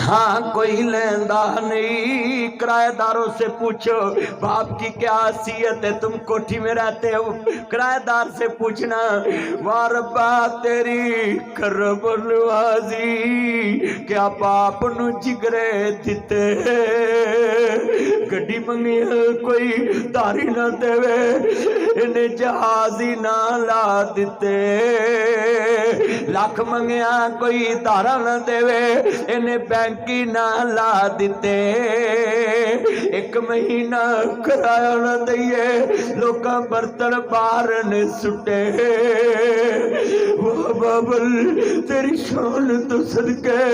ہاں کوئی لیندہ نہیں. کرایہ سے پوچھو باپ کی کیا حیثیت ہے, تم کوٹھی میں رہتے ہو, کرایہ دار سے پوچھنا واربا تیری کرب نوازی کیا باپ نو جگرے دیتے, گڈی منگی کوئی داری نہ دے انہیں جہازی نہ لا دیتے, لاکھ منگیا کوئی دارا نہ دے انہیں بینکی نہ لا دیتے, ایک مہینہ کرایہ نہ دئیے لوکاں برتن باہر نے سٹے. وہ بابل تیری شان تو صدقے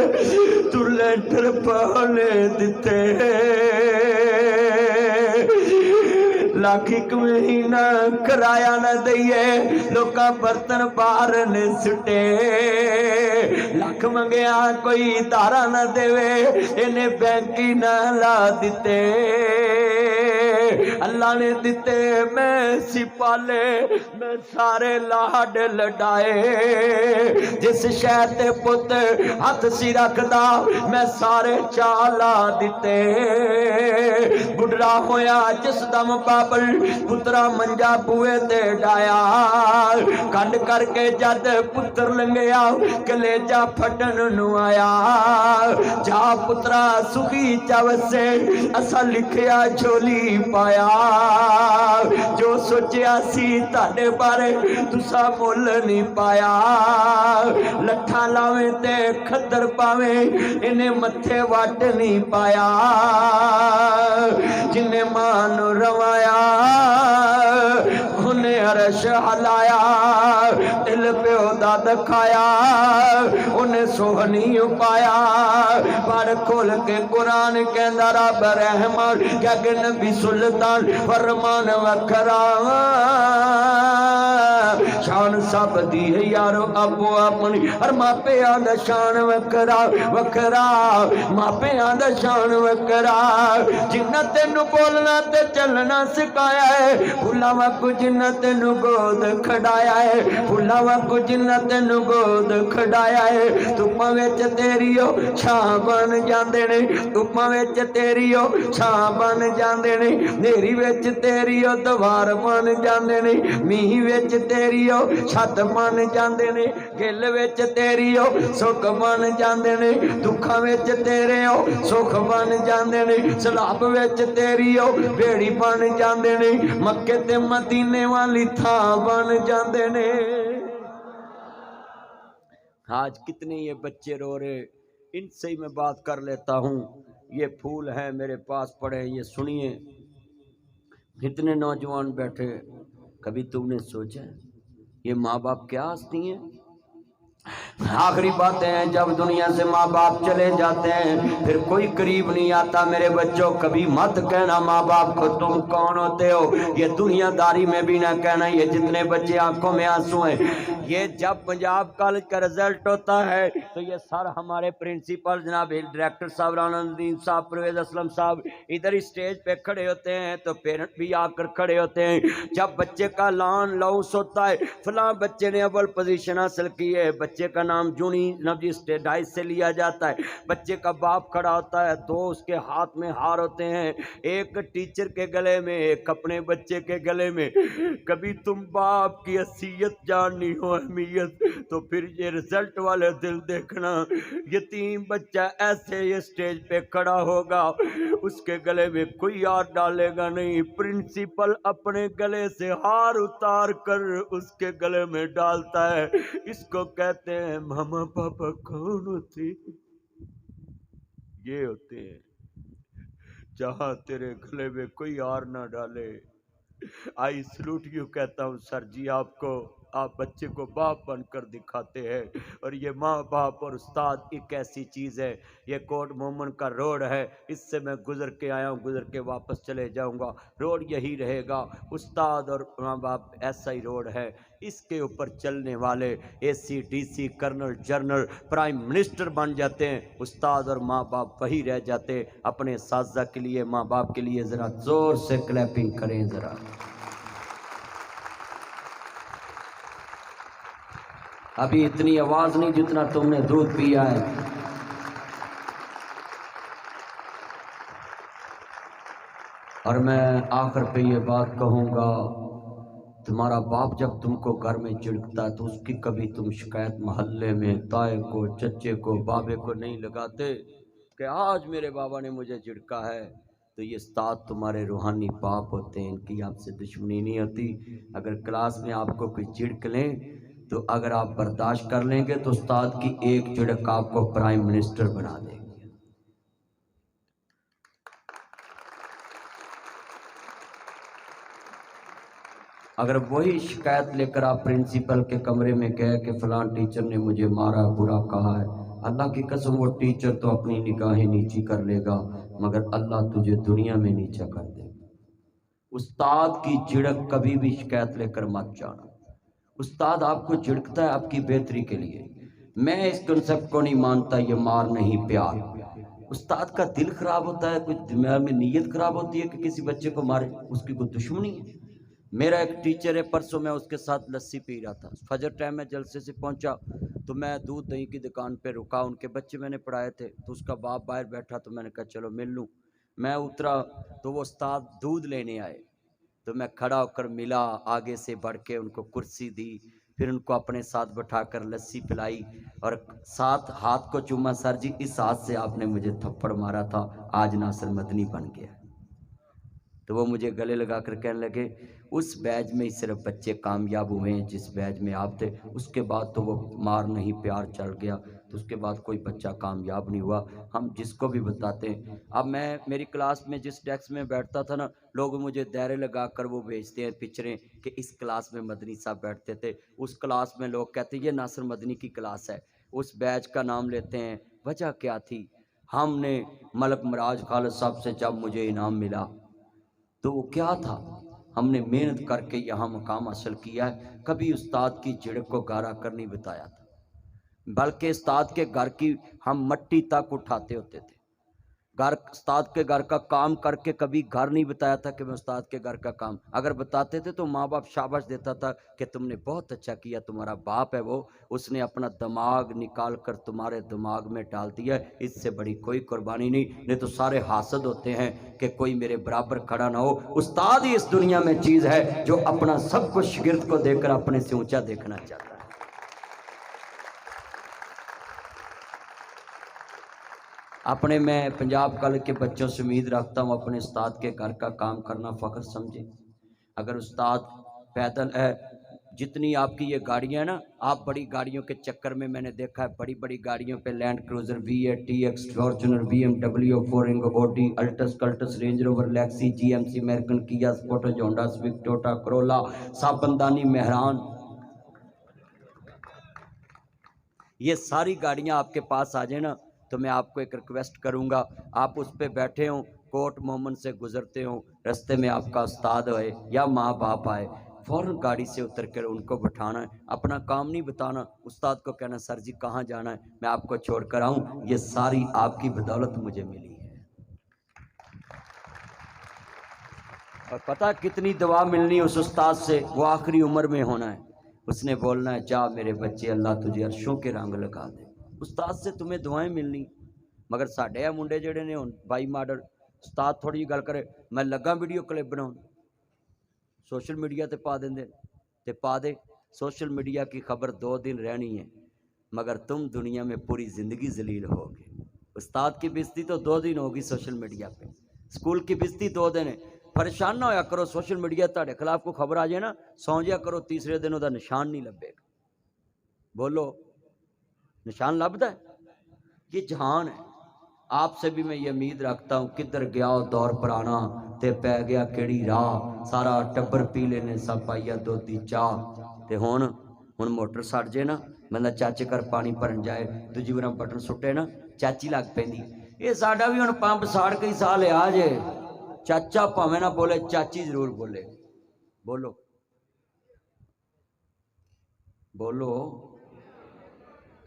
تو لینٹر پانے دیتے, لاکھ ایک مہینہ کرایہ نہ دئیے لوکاں برتن باہر نے سٹے, لاکھ منگیا کوئی دارا نہ دے انہیں بینکی نہ لا دیتے. اللہ نے دیتے میں سی پالے میں سارے لاڈ لڈائے, جس شہر تے پت ہاتھ سی رکھدا میں سارے چالا دیتے. بڑھڑا ہویا جس دم بابل پترا منجا بوئے تے ڈایا, کنڈ کر کے جد پتر لنگیا کلیجا پھٹن نو آیا, جا پترا سخی چوسے اسا لکھیا جھولی پایا, جو سوچیا سی تاڑے بارے تسا مول نہیں پایا, لٹھا لاویں تے کھدر پاویں انہیں متھے واٹ نہیں پایا, جنہیں مان روایا انہیں عرش ہلایا, دل پہ عہدہ دکھایا انہیں سوہنی پایا. پڑھ کھول کے قرآن کہندا رب رحمان کیا کہ نبی سلطان فرمان وکھرا, شان سب دی ہے یارو ابو اپنی اور ماپے آدھا شان وکھرا وکھرا, ماپے آدھا شان وکھرا. جنہ تینو بولنا تے چلنا سکھایا ہے, بھولاوا کو جنہ تینو گود کھڑایا ہے, بھولاوا کو جنہ تینو گود کھڑایا ہے. تپاں وچ تیریو چھاں بن جاندے نے, تپاں وچ تیریو چھاں بن جاندے نے, نیری وچ تیریو دوار بن جاندے نے, میہ وچ تیریو چھت بن جاندے نے, گل وچ تیریو سکھ بن جاندے نے, دکھاں وچ تیریو سکھ بن جاندے نے, سلاب وچ تیریو بیڑی بن جاندے نے, مکے تے مدینے والی تھاں بن جاندے نے. آج کتنے یہ بچے رو رہے, ان سے ہی میں بات کر لیتا ہوں. یہ پھول ہیں میرے پاس پڑے, یہ سنیے. اتنے نوجوان بیٹھے, کبھی تم نے سوچا یہ ماں باپ کیا ہستی ہیں؟ آخری باتیں ہیں, جب دنیا سے ماں باپ چلے جاتے ہیں پھر کوئی قریب نہیں آتا. میرے بچوں کبھی مت کہنا ماں باپ کو تم کون ہوتے ہو, یہ دنیا داری میں بھی نہ کہنا. یہ جتنے بچے آنکھوں میں آنسو ہیں, یہ جب پنجاب کالج کا رزلٹ ہوتا ہے تو یہ سر ہمارے پرنسپل جناب ڈائریکٹر صاحب رانا الدین صاحب, پرویز اسلم صاحب ادھر ہی سٹیج پہ کھڑے ہوتے ہیں, تو پیرنٹ بھی آ کر کھڑے ہوتے ہیں. جب بچے کا لان لاؤس ہوتا ہے, فلاں بچے نے اول پوزیشن حاصل کی ہے, بچے کا نام جونی نبجی اسٹیڈائز سے لیا جاتا ہے, بچے کا باپ کھڑا ہوتا ہے, دو اس کے ہاتھ میں ہار ہوتے ہیں, ایک ٹیچر کے گلے میں ایک اپنے بچے کے گلے میں. کبھی تم باپ کی حیثیت جاننی ہو اہمیت تو پھر یہ رزلٹ والے دل دیکھنا. یتیم بچہ ایسے یہ سٹیج پہ کھڑا ہوگا, اس کے گلے میں کوئی ہار ڈالے گا نہیں, پرنسپل اپنے گلے سے ہار اتار کر اس کے گلے میں ڈالتا ہے. اس کو کہتے ہیں ماما پاپا کون ہوتے, یہ ہوتے ہیں جہاں تیرے گلے میں کوئی ہار نہ ڈالے. آئی سلوٹ یو کہتا ہوں سر جی آپ کو, آپ بچے کو باپ بن کر دکھاتے ہیں. اور یہ ماں باپ اور استاد ایک ایسی چیز ہے, یہ کوٹ مومن کا روڈ ہے, اس سے میں گزر کے آیا ہوں, گزر کے واپس چلے جاؤں گا. روڈ یہی رہے گا, استاد اور ماں باپ ایسا ہی روڈ ہے. اس کے اوپر چلنے والے A C D C colonel general prime minister بن جاتے ہیں, استاد اور ماں باپ وہی رہ جاتے. اپنے اساتذہ کے لیے ماں باپ کے لیے ذرا زور سے کلیپنگ کریں ذرا. ابھی اتنی آواز نہیں جتنا تم نے دودھ پیا ہے. اور میں آخر پہ یہ بات کہوں گا، تمہارا باپ جب تم کو گھر میں چڑکتا ہے تو اس کی کبھی تم شکایت محلے میں تائے کو، چچے کو، بابے کو نہیں لگاتے کہ آج میرے بابا نے مجھے جھڑکا ہے؟ تو یہ استاد تمہارے روحانی باپ ہوتے ہیں، ان کی آپ سے دشمنی نہیں ہوتی۔ اگر کلاس میں آپ کو کوئی جھڑک لیں تو اگر آپ برداشت کر لیں گے تو استاد کی ایک جھڑک آپ کو پرائم منسٹر بنا دے گی۔ اگر وہی شکایت لے کر آپ پرنسپل کے کمرے میں گئے کہ فلاں ٹیچر نے مجھے مارا، برا کہا ہے، اللہ کی قسم وہ ٹیچر تو اپنی نگاہیں نیچی کر لے گا مگر اللہ تجھے دنیا میں نیچا کر دے گا۔ استاد کی جھڑک کبھی بھی شکایت لے کر مت جانا۔ استاد آپ کو جھڑکتا ہے آپ کی بہتری کے لیے۔ میں اس کنسپٹ کو نہیں مانتا یہ مار نہیں پیار۔ استاد کا دل خراب ہوتا ہے، کوئی دماغ میں نیت خراب ہوتی ہے کہ کسی بچے کو مارے، اس کی کوئی دشمنی ہے۔ میرا ایک ٹیچر ہے، پرسوں میں اس کے ساتھ لسی پی رہا تھا، فجر ٹائم میں جلسے سے پہنچا تو میں دودھ دہی کی دکان پہ رکا، ان کے بچے میں نے پڑھائے تھے تو اس کا باپ باہر بیٹھا تو میں نے کہا چلو مل لوں۔ میں اترا تو وہ استاد دودھ لینے آئے تو میں کھڑا ہو کر ملا، آگے سے بڑھ کے ان کو کرسی دی، پھر ان کو اپنے ساتھ بٹھا کر لسی پلائی اور ساتھ ہاتھ کو چوما، سر جی اس ہاتھ سے آپ نے مجھے تھپڑ مارا تھا، آج ناصر مدنی بن گیا۔ تو وہ مجھے گلے لگا کر کہنے لگے اس بیچ میں ہی صرف بچے کامیاب ہوئے ہیں جس بیچ میں آپ تھے، اس کے بعد تو وہ مار نہیں پیار چل گیا، تو اس کے بعد کوئی بچہ کامیاب نہیں ہوا۔ ہم جس کو بھی بتاتے ہیں، اب میں میری کلاس میں جس ڈیسک میں بیٹھتا تھا نا، لوگ مجھے دائرے لگا کر وہ بھیجتے ہیں پکچریں کہ اس کلاس میں مدنی صاحب بیٹھتے تھے، اس کلاس میں لوگ کہتے ہیں یہ ناصر مدنی کی کلاس ہے، اس بیچ کا نام لیتے ہیں۔ وجہ کیا تھی؟ ہم نے ملک مراج خالد صاحب سے جب مجھے انعام ملا تو وہ کیا تھا؟ ہم نے محنت کر کے یہاں مقام حاصل کیا ہے، کبھی استاد کی جھڑک کو گارا کر نہیں بتایا تھا، بلکہ استاد کے گھر کی ہم مٹی تک اٹھاتے ہوتے تھے، گھر استاد کے گھر کا کام کر کے کبھی گھر نہیں بتایا تھا کہ میں استاد کے گھر کا کام، اگر بتاتے تھے تو ماں باپ شاباش دیتا تھا کہ تم نے بہت اچھا کیا، تمہارا باپ ہے وہ، اس نے اپنا دماغ نکال کر تمہارے دماغ میں ڈال دیا، اس سے بڑی کوئی قربانی نہیں تو سارے حاسد ہوتے ہیں کہ کوئی میرے برابر کھڑا نہ ہو۔ استاد ہی اس دنیا میں چیز ہے جو اپنا سب کچھ شاگرد کو دے کر اپنے سے اونچا دیکھنا چاہتا ہے۔ اپنے میں پنجاب کالج کے بچوں سے امید رکھتا ہوں اپنے استاد کے گھر کا کام کرنا فخر سمجھیں۔ اگر استاد پیدل ہے، جتنی آپ کی یہ گاڑیاں ہیں نا، آپ بڑی گاڑیوں کے چکر میں نے دیکھا ہے بڑی بڑی گاڑیوں پہ Land Cruiser V8 TX Fortuner BMW 4 Audi Altis Cultus Range Rover Lexus GMC American Kia sports Honda Swift Toyota Corolla صابندانی Mehran, یہ ساری گاڑیاں آپ کے پاس آ جائیں نا تو میں آپ کو ایک ریکویسٹ کروں گا، آپ اس پہ بیٹھے ہوں، کوٹ مومن سے گزرتے ہوں، رستے میں آپ کا استاد ہوئے یا ماں باپ آئے، فوراً گاڑی سے اتر کر ان کو بٹھانا ہے، اپنا کام نہیں بتانا، استاد کو کہنا سر جی کہاں جانا ہے، میں آپ کو چھوڑ کر آؤں، یہ ساری آپ کی بدولت مجھے ملی ہے۔ اور پتہ کتنی دعا ملنی اس استاد سے، وہ آخری عمر میں ہونا ہے، اس نے بولنا ہے جا میرے بچے اللہ تجھے عرشوں کے رنگ لگا دے، استاد سے تمہیں دعائیں ملنی۔ مگر ساڈے منڈے جڑے نے ہن بائی ماڈل، استاد تھوڑی جی گل کرے میں لگا ویڈیو کلپ بناؤں، سوشل میڈیا تے پا دیندے تے پا دے، سوشل میڈیا کی خبر 2 دن رہنی ہے مگر تم دنیا میں پوری زندگی ذلیل ہوگے۔ استاد کی بےزتی تو 2 دن ہوگی سوشل میڈیا پہ، اسکول کی بےزتی 2 دن ہے۔ پریشان نہ ہویا کرو، سوشل میڈیا تہاڈے خلاف کو خبر آ جائے نا، سو جیا کرو، تیسرے دن دا نشان نہیں لبے گا۔ بولو نشان لبدا ہے؟ یہ جہان ہے۔ آپ سے بھی میں یہ امید رکھتا ہوں، کدھر گیا ہو دور پرانا تے پہ گیا کیڑی راہ، سارا ٹبر پی لینے سب پائیا دودھی چاہ، تے ہن موٹر سڑ جے نا، بندہ چاچے کر پانی بھرن جائے، دوجی بار بٹن سٹے نا چاچی لگ پیندی، یہ ساڈا بھی ہن پمپ ساڑ کے سال آ جے، چاچا پاویں نہ بولے چاچی ضرور بولے، بولو بولو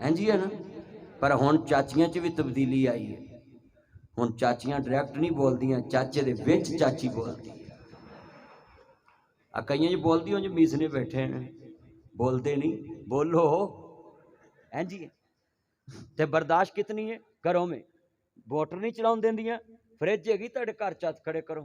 ہیں جی ہے نا، پر ہن چاچیاں چ بھی تبدیلی آئی ہے، ہن چاچیاں ڈائریکٹ نہیں بولدیاں، چاچے دے وچ چاچی بولدی ہے، کئیاں جی بولدی ہوں جو میسنے بیٹھے ہیں، بولدے نہیں، بولو ہیں جی، تے برداشت کتنی ہے گھروں میں، موٹر نہیں چلاؤن دیندیاں، فریج ہے گی تہاڈے گھر چت کھڑے کرو،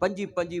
25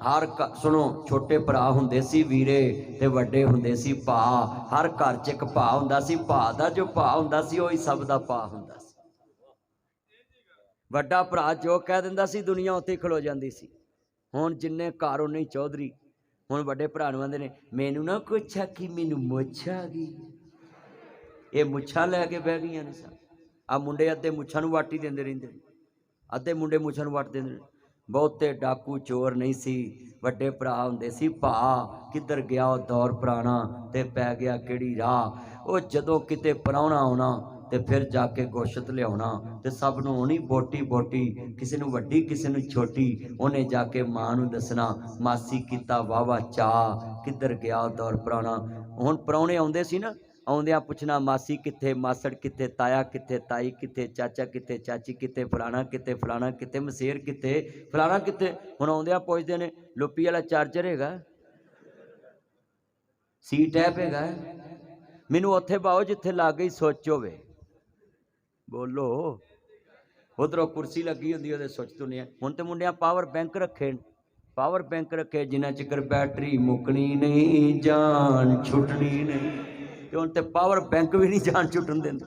ਸੁਣੋ, ਛੋਟੇ ਭਰਾ ਹੁੰਦੇ ਸੀ ਵੀਰੇ ਤੇ ਵੱਡੇ ਹੁੰਦੇ ਸੀ ਭਾ। ਹਰ ਘਰ 'ਚ ਇੱਕ ਭਾ ਹੁੰਦਾ ਸੀ। ਭਾ ਦਾ ਜੋ ਭਾ ਹੁੰਦਾ ਸੀ ਉਹੀ ਸਭ ਦਾ ਭਾ ਹੁੰਦਾ ਸੀ। ਵੱਡਾ ਭਰਾ ਜੋ ਕਹਿ ਦਿੰਦਾ ਸੀ ਦੁਨੀਆ ਉੱਥੇ ਖਲੋ ਜਾਂਦੀ ਸੀ। ਹੁਣ ਜਿੰਨੇ ਘਰ ਉਨੇ ਚੌਧਰੀ। ਹੁਣ ਵੱਡੇ ਭਰਾ ਨੂੰ ਆਂਦੇ ਨੇ ਮੈਨੂੰ ਨਾ ਕੁਛ ਆਖੀ, ਮੈਨੂੰ ਮੁੱਛ ਆ ਗਈ। ਇਹ ਮੁੱਛਾਂ ਲੈ ਕੇ ਬਹਿ ਗਈਆਂ ਨੇ ਸਨ। ਆ ਮੁੰਡੇ ਅੱਧੇ ਮੁੱਛਾਂ ਨੂੰ ਵਾਟੀ ਦਿੰਦੇ ਰਹਿੰਦੇ ਨੇ, ਅੱਧੇ ਮੁੰਡੇ ਮੁੱਛਾਂ ਨੂੰ ਵੱਟ ਦਿੰਦੇ ਨੇ। ਬਹੁਤੇ ਡਾਕੂ ਚੋਰ ਨਹੀਂ ਸੀ, ਵੱਡੇ ਭਰਾ ਹੁੰਦੇ ਸੀ ਭਾ। ਕਿੱਧਰ ਗਿਆ ਉਹ ਦੌਰ ਪੁਰਾਣਾ ਤੇ ਪੈ ਗਿਆ ਕਿਹੜੀ ਰਾਹ। ਉਹ ਜਦੋਂ ਕਿਤੇ ਪ੍ਰਾਹੁਣਾ ਆਉਣਾ ਤੇ ਫਿਰ ਜਾ ਕੇ ਗੋਸ਼ਤ ਲਿਆਉਣਾ ਤੇ ਸਭ ਨੂੰ ਹੋਣੀ ਬੋਟੀ ਬੋਟੀ, ਕਿਸੇ ਨੂੰ ਵੱਡੀ ਕਿਸੇ ਨੂੰ ਛੋਟੀ। ਉਹਨੇ ਜਾ ਕੇ ਮਾਂ ਨੂੰ ਦੱਸਣਾ ਮਾਸੀ ਕੀਤਾ ਵਾਵਾ ਚਾਹ, ਕਿੱਧਰ ਗਿਆ ਉਹ ਦੌਰ ਪੁਰਾਣਾ। ਹੁਣ ਪ੍ਰਾਹੁਣੇ ਆਉਂਦੇ ਸੀ ਨਾ, ਆਉਂਦਿਆਂ ਪੁੱਛਣਾ ਮਾਸੀ ਕਿੱਥੇ, ਮਾਸੜ ਕਿੱਥੇ, ਤਾਇਆ ਕਿੱਥੇ, ਤਾਈ ਕਿੱਥੇ, ਚਾਚਾ ਕਿੱਥੇ, ਚਾਚੀ ਕਿੱਥੇ, ਫਲਾਣਾ ਕਿੱਥੇ, ਫਲਾਣਾ ਕਿੱਥੇ, ਮਸੇਰ ਕਿੱਥੇ, ਫਲਾਣਾ ਕਿੱਥੇ। ਹੁਣ ਆਉਂਦਿਆਂ ਪੁੱਛਦੇ ਨੇ ਲੋਪੀ ਵਾਲਾ ਚਾਰਜਰ ਹੈਗਾ, ਸੀ ਟੈਪ ਹੈਗਾ, ਮੈਨੂੰ ਉੱਥੇ ਪਾਓ ਜਿੱਥੇ ਲੱਗ ਗਈ ਸੁੱਚ ਹੋਵੇ। ਬੋਲੋ, ਉਧਰੋਂ ਕੁਰਸੀ ਲੱਗੀ ਹੁੰਦੀ ਉਹਦੇ ਸੁੱਚ ਤੋਂ ਨਹੀਂ। ਹੁਣ ਤੇ ਮੁੰਡਿਆਂ ਪਾਵਰ ਬੈਂਕ ਰੱਖੇ, ਪਾਵਰ ਬੈਂਕ ਰੱਖੇ ਜਿੰਨਾ ਚਿਕਰ ਬੈਟਰੀ ਮੁੱਕਣੀ ਨਹੀਂ ਜਾਨ ਛੁੱਟਣੀ ਨਹੀਂ। ਤੇ ਹੁਣ ਤੇ ਪਾਵਰ ਬੈਂਕ ਵੀ ਨਹੀਂ ਜਾਨ ਛੁੱਟਣ ਦਿੰਦੇ।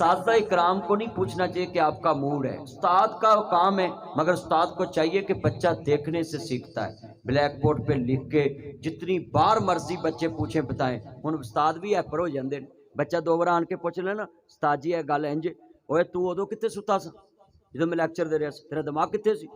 اساتذہ اکرام کو نہیں پوچھنا چاہیے کہ آپ کا موڈ ہے، استاد کا کام ہے، مگر استاد کو چاہیے کہ بچہ دیکھنے سے سیکھتا ہے۔ بلیک بورڈ پہ لکھ کے جتنی بار مرضی بچے پوچھیں بتائیں، ان استاد بھی ہے پر ہو جاندے، بچہ دو بار آن کے پوچھ لینا استاد جی ہے گل انج، اوے تو ادو کتے ستا سا جدو میں لیکچر دے رہا سا، تیرا دماغ کتے سی؟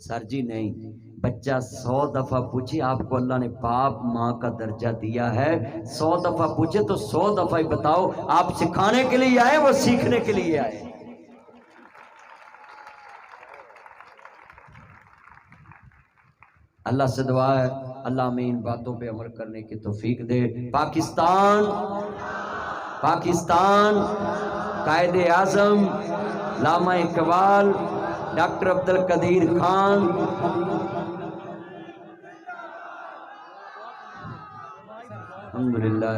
سر جی نہیں، بچہ 100 دفعہ پوچھے، آپ کو اللہ نے باپ ماں کا درجہ دیا ہے، 100 دفعہ پوچھے تو 100 دفعہ ہی بتاؤ، آپ سکھانے کے لیے آئے، وہ سیکھنے کے لیے آئے۔ اللہ سے دعا ہے اللہ ہمیں ان باتوں پہ عمل کرنے کی توفیق دے۔ پاکستان قائد اعظم علامہ اقبال ڈاکٹر عبدالقدیر خان الحمدللہ۔